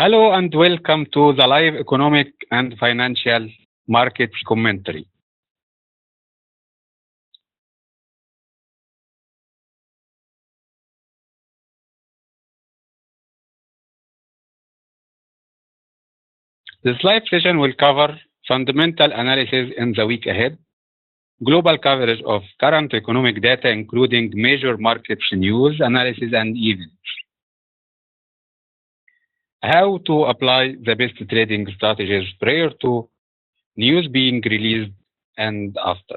Hello and welcome to the live economic and financial markets commentary. This live session will cover fundamental analysis in the week ahead, global coverage of current economic data, including major markets news, analysis, and events, how to apply the best trading strategies prior to news being released and after.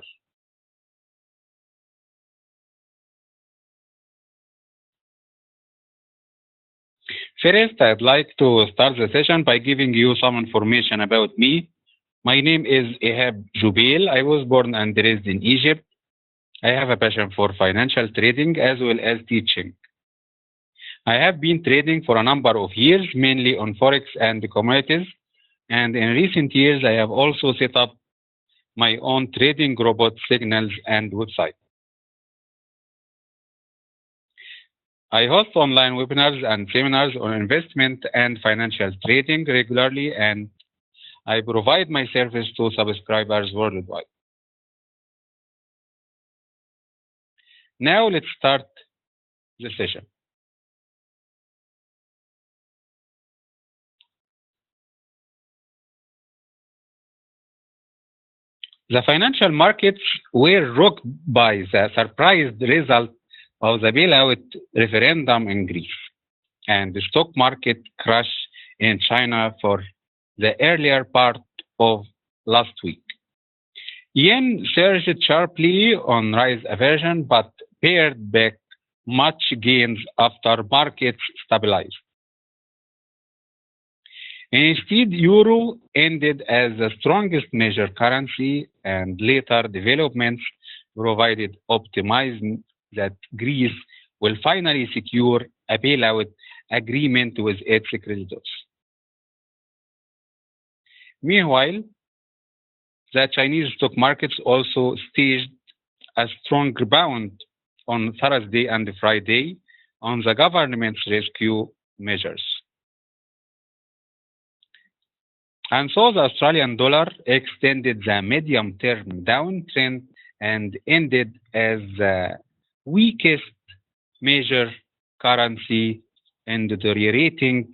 First, I'd like to start the session by giving you some information about me. My name is Ehab Gubil. I was born and raised in Egypt. I have a passion for financial trading as well as teaching. I have been trading for a number of years, mainly on Forex and commodities. And in recent years, I have also set up my own trading robot signals and website. I host online webinars and seminars on investment and financial trading regularly, and I provide my service to subscribers worldwide. Now let's start the session. The financial markets were rocked by the surprise result of the bailout referendum in Greece and the stock market crash in China for the earlier part of last week. Yen surged sharply on rise aversion but pared back much gains after markets stabilized. Instead, euro ended as the strongest major currency, and later developments provided optimism that Greece will finally secure a bailout agreement with its creditors. Meanwhile, the Chinese stock markets also staged a strong rebound on Thursday and Friday on the government's rescue measures. And so the Australian dollar extended the medium-term downtrend and ended as the weakest major currency in the deteriorating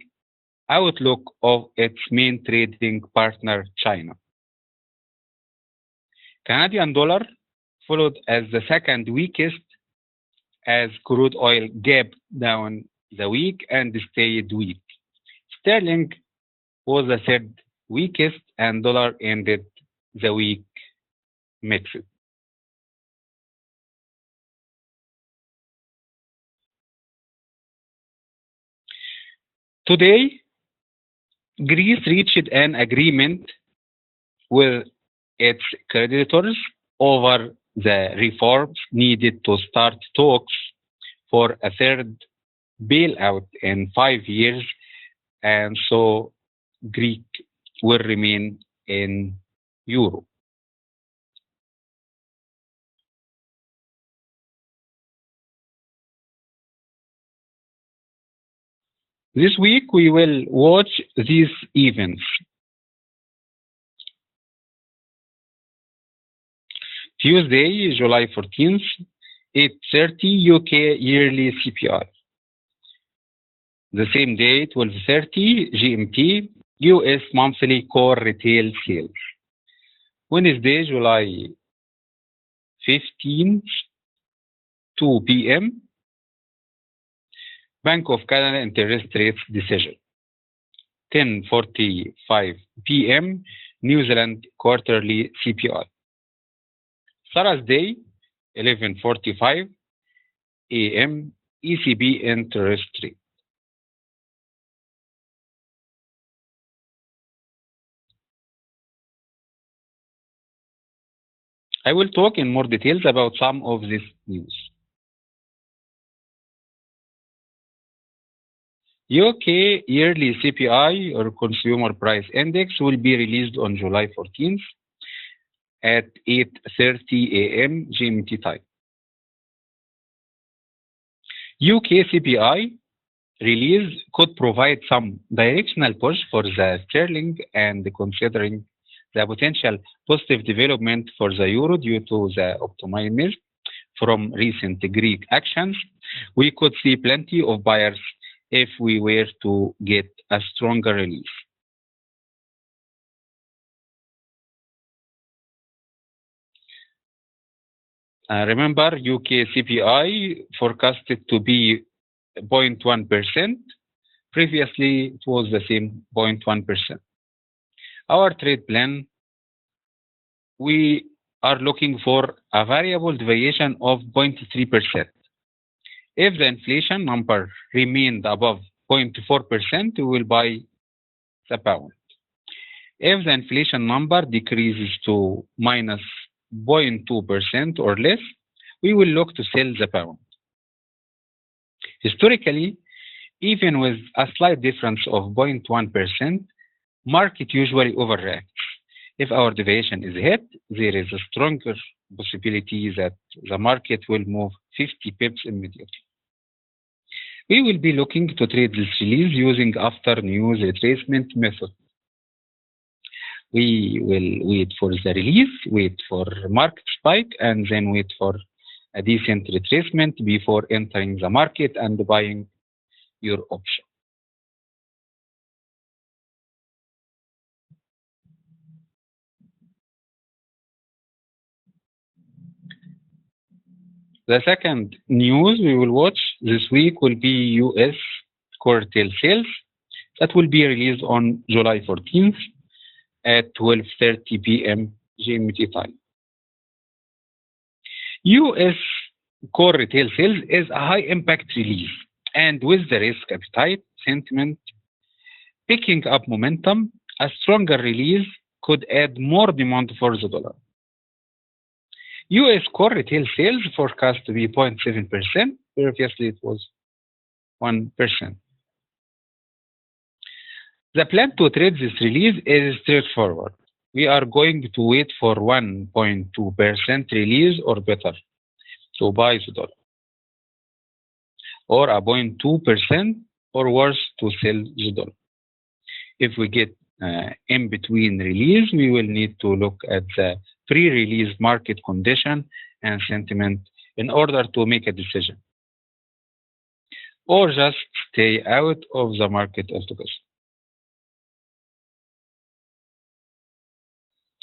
outlook of its main trading partner, China. Canadian dollar followed as the second weakest as crude oil gapped down the week and stayed weak. Sterling was the third weakest and dollar ended the week mixed. Today, Greece reached an agreement with its creditors over the reforms needed to start talks for a third bailout in 5 years, and so Greek will remain in euro. This week we will watch these events. Tuesday, July 14th, 8:30 UK yearly CPI. The same day, 12:30 GMT, US monthly core retail sales. Wednesday, July 15th, 2 p.m., Bank of Canada interest rates decision. 10:45 p.m., New Zealand quarterly CPI. Thursday, 11:45 a.m., ECB interest rate. I will talk in more details about some of this news. UK yearly CPI or Consumer Price Index will be released on July 14th at 8:30 a.m. GMT time. UK CPI release could provide some directional push for the sterling, and considering the potential positive development for the euro due to the optimism from recent Greek actions, we could see plenty of buyers if we were to get a stronger release. Remember, UK CPI forecasted to be 0.1%. Previously, it was the same 0.1%. Our trade plan, we are looking for a variable deviation of 0.3%. If the inflation number remained above 0.4%, we will buy the pound. If the inflation number decreases to minus 0.2% or less, we will look to sell the pound. Historically, even with a slight difference of 0.1%, market usually overreacts. If our deviation is hit, there is a stronger possibility that the market will move 50 pips immediately. We will be looking to trade this release using after news retracement method. We will wait for the release, wait for market spike, and then wait for a decent retracement before entering the market and buying your option. The second news we will watch this week will be US core retail sales that will be released on July 14th at 12:30 p.m. GMT time. US core retail sales is a high impact release, and with the risk appetite sentiment picking up momentum, a stronger release could add more demand for the dollar. US core retail sales forecast to be 0.7%. Previously, it was 1%. The plan to trade this release is straightforward. We are going to wait for 1.2% release or better to buy the dollar, or a 0.2% or worse to sell the dollar. If we get in between release, we will need to look at the pre-release market condition and sentiment in order to make a decision, or just stay out of the market altogether.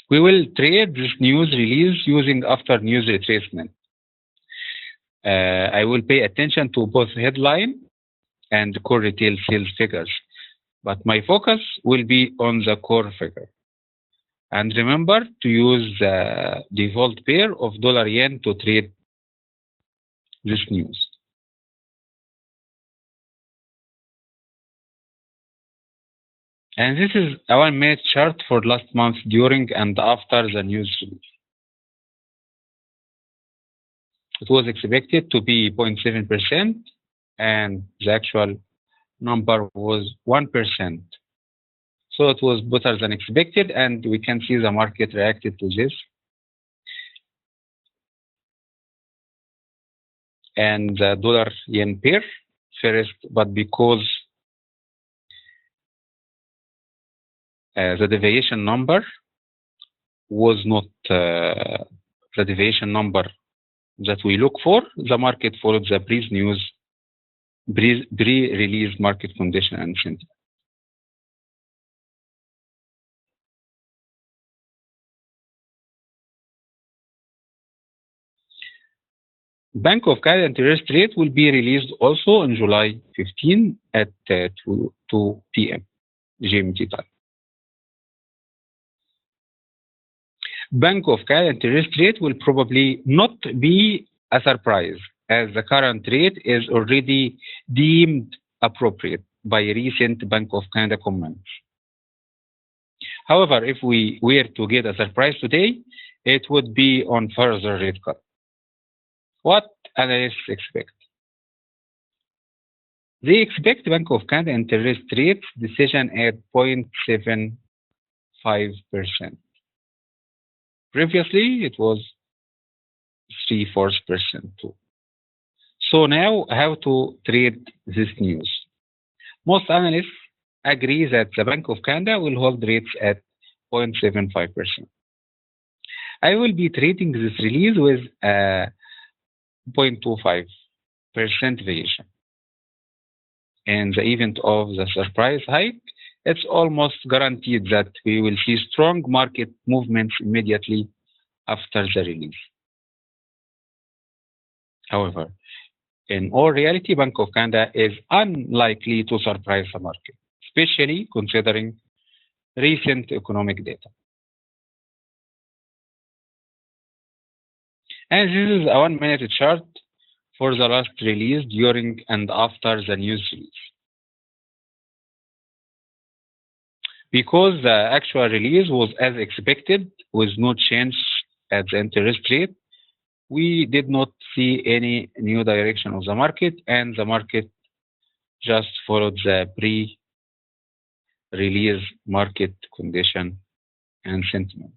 We will trade this news release using after news retracement. I will pay attention to both headline and core retail sales figures, but my focus will be on the core figure. And remember to use the default pair of dollar yen to trade this news. And this is a 1-minute chart for last month during and after the news release. It was expected to be 0.7%, and the actual number was 1%. So it was better than expected, and we can see the market reacted to this. And the dollar yen pair first, but because the deviation number was not the deviation number that we look for, the market followed the pre-release market condition and sentiment. Bank of Canada interest rate will be released also on July 15 at 2 p.m. GMT time. Bank of Canada interest rate will probably not be a surprise, as the current rate is already deemed appropriate by recent Bank of Canada comments. However, if we were to get a surprise today, it would be on further rate cut. What analysts expect? They expect Bank of Canada interest rate decision at 0.75%. Previously, it was 0.75% too. So now, how to trade this news? Most analysts agree that the Bank of Canada will hold rates at 0.75%. I will be treating this release with a 0.25% variation. In the event of the surprise hike, it's almost guaranteed that we will see strong market movements immediately after the release. However, in all reality, Bank of Canada is unlikely to surprise the market, especially considering recent economic data. And this is a 1 minute chart for the last release, during and after the news release. Because the actual release was as expected with no change at the interest rate, we did not see any new direction of the market, and the market just followed the pre-release market condition and sentiment.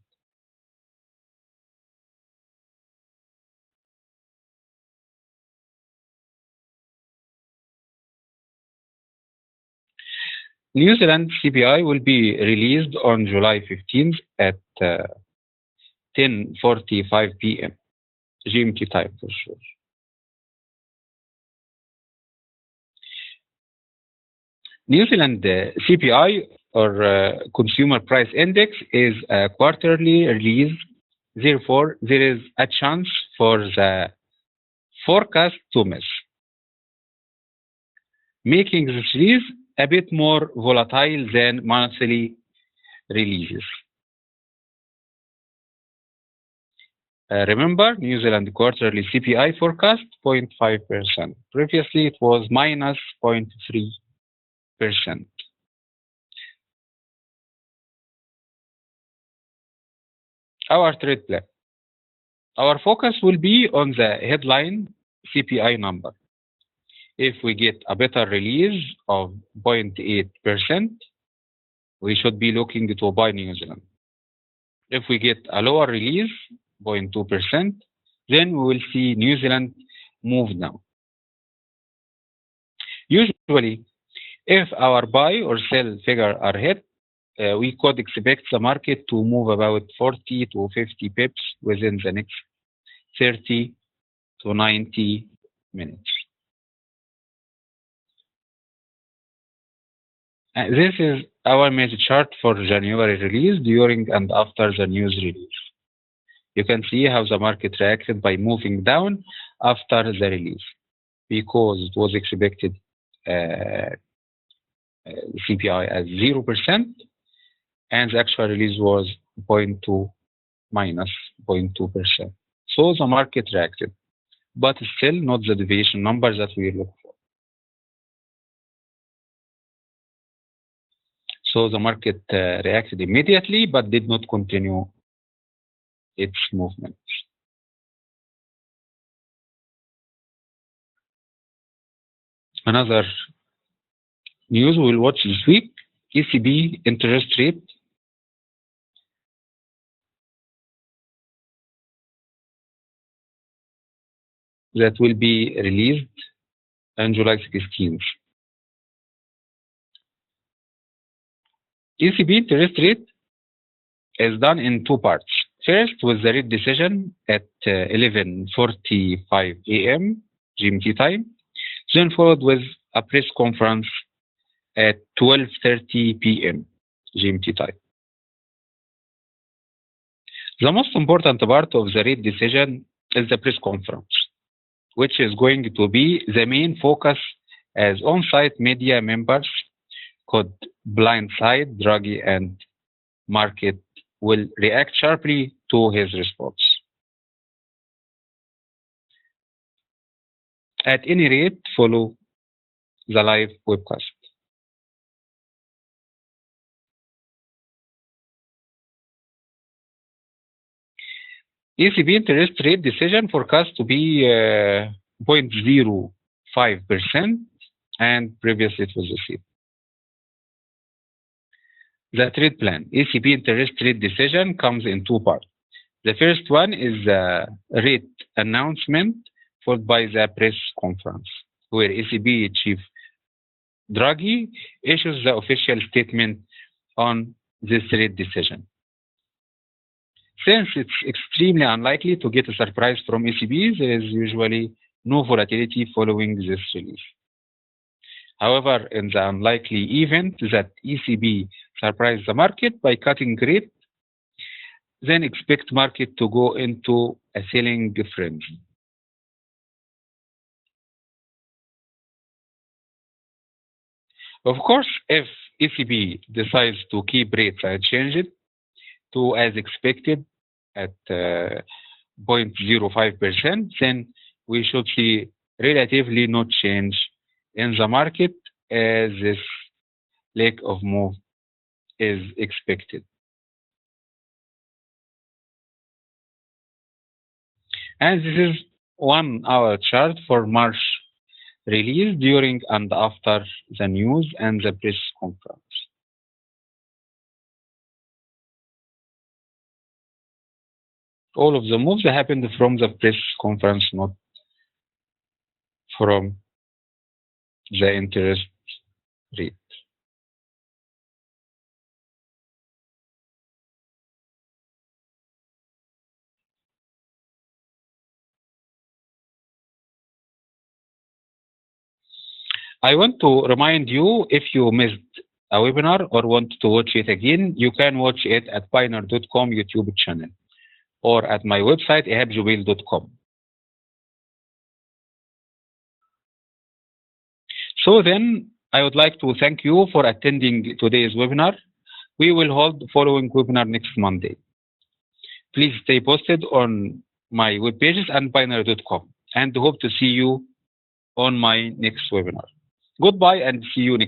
New Zealand CPI will be released on July 15th at 10:45 p.m. GMT time for sure. New Zealand CPI, or Consumer Price Index, is a quarterly release. Therefore, there is a chance for the forecast to miss, making this release a bit more volatile than monthly releases. Remember, New Zealand quarterly CPI forecast 0.5%. Previously, it was minus 0.3%. Our trade plan. Our focus will be on the headline CPI number. If we get a better release of 0.8%, we should be looking to buy New Zealand. If we get a lower release, 0.2%, then we will see New Zealand move down. Usually, if our buy or sell figure are hit, we could expect the market to move about 40 to 50 pips within the next 30 to 90 minutes. This is our major chart for January release, during and after the news release. You can see how the market reacted by moving down after the release, because it was expected CPI as 0%, and the actual release was 0.2 minus 0.2%. So the market reacted, but still not the deviation number that we look for. So the market reacted immediately, but did not continue its movement. Another news we'll watch this week, ECB interest rate. That will be released on July 16th. ECB interest rate is done in two parts. First, with the rate decision at 11:45 a.m. GMT time, then followed with a press conference at 12:30 p.m. GMT time. The most important part of the rate decision is the press conference, which is going to be the main focus, as on-site media members could blindside Draghi, and market will react sharply to his response. At any rate, follow the live webcast. ECB interest rate decision forecast to be 0.05%, and previously it was the same. The trade plan. ECB interest rate decision comes in two parts. The first one is the rate announcement, followed by the press conference, where ECB chief Draghi issues the official statement on this rate decision. Since it's extremely unlikely to get a surprise from ECB, there is usually no volatility following this release. However, in the unlikely event that ECB surprise the market by cutting rate, then expect market to go into a selling frenzy. Of course, if ECB decides to keep rates unchanged to as expected at 0.05%, then we should see relatively no change in the market as this lack of move is expected. And this is 1 hour chart for March release during and after the news and the press conference. All of the moves happened from the press conference, not from the interest rate. I want to remind you, if you missed a webinar or want to watch it again, you can watch it at pioneer.com YouTube channel or at my website, ehabjubil.com. So then, I would like to thank you for attending today's webinar. We will hold the following webinar next Monday. Please stay posted on my web pages and pioneer.com, and hope to see you on my next webinar. Goodbye and see you next